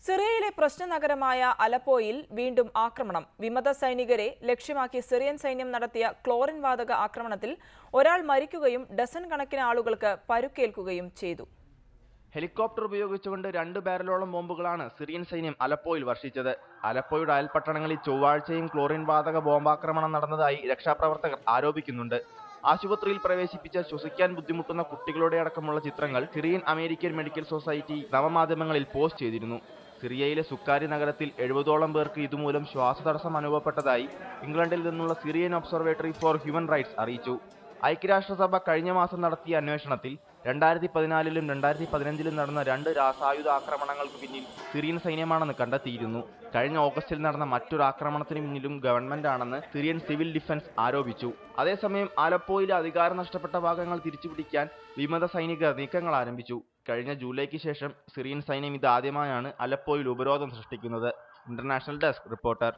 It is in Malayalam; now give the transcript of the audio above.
സിറിയയിലെ പ്രശ്നനഗരമായ അലപ്പോയിൽ വീണ്ടും ആക്രമണം. വിമത സൈനികരെ ലക്ഷ്യമാക്കി സിറിയൻ സൈന്യം നടത്തിയ ക്ലോറിൻ വാതക ആക്രമണത്തിൽ ഒരാൾ മരിക്കുകയും ഡസൻ കണക്കിന് ആളുകൾക്ക് പരുക്കേൽക്കുകയും ചെയ്തു. ഹെലികോപ്റ്റർ ഉപയോഗിച്ചുകൊണ്ട് 2 ബാരലോളം ബോംബുകളാണ് സിറിയൻ സൈന്യം അലപ്പോയിൽ വർഷിച്ചത്. അലപ്പോയുടെ അയൽപട്ടണങ്ങളിൽ ചൊവ്വാഴ്ചയും ക്ലോറിൻ വാതക ബോംബാക്രമണം നടന്നതായി രക്ഷാപ്രവർത്തകർ ആരോപിക്കുന്നുണ്ട്. ആശുപത്രിയിൽ പ്രവേശിപ്പിച്ച് ശ്വസിക്കാൻ ബുദ്ധിമുട്ടുന്ന കുട്ടികളുടെ അടക്കമുള്ള ചിത്രങ്ങൾ സിറിയൻ അമേരിക്കൻ മെഡിക്കൽ സൊസൈറ്റി നവമാധ്യമങ്ങളിൽ പോസ്റ്റ് ചെയ്തിരുന്നു. സിറിയയിലെ സുക്കാരി നഗരത്തിൽ 70ഓളം പേർക്ക് ഇതുമൂലം ശ്വാസതടസ്സം അനുഭവപ്പെട്ടതായി ഇംഗ്ലണ്ടിൽ നിന്നുള്ള Syrian observatory for human rights അറിയിച്ചു. ഐക്യരാഷ്ട്രസഭ കഴിഞ്ഞ മാസം നടത്തിയ അന്വേഷണത്തിൽ 2014-ലും 2015-ലും നടന്ന 2 രാസായുധ ആക്രമണങ്ങൾക്ക് പിന്നിൽ സിറിയൻ സൈന്യമാണെന്ന് കണ്ടെത്തിയിരുന്നു. കഴിഞ്ഞ ഓഗസ്റ്റിൽ നടന്ന മറ്റൊരു ആക്രമണത്തിന് പിന്നിലും ഗവൺമെന്റാണെന്ന് സിറിയൻ സിവിൽ ഡിഫൻസ് ആരോപിച്ചു. അതേസമയം അലപ്പോയിലെ അധികാരം നഷ്ടപ്പെട്ട ഭാഗങ്ങൾ തിരിച്ചുപിടിക്കാൻ വിമത സൈനികർ നീക്കങ്ങൾ ആരംഭിച്ചു. കഴിഞ്ഞ ജൂലൈക്ക് ശേഷം സിറിയൻ സൈന്യം ഇതാദ്യമായാണ് അലപ്പോയിൽ ഉപരോധം സൃഷ്ടിക്കുന്നത്. International desk reporter.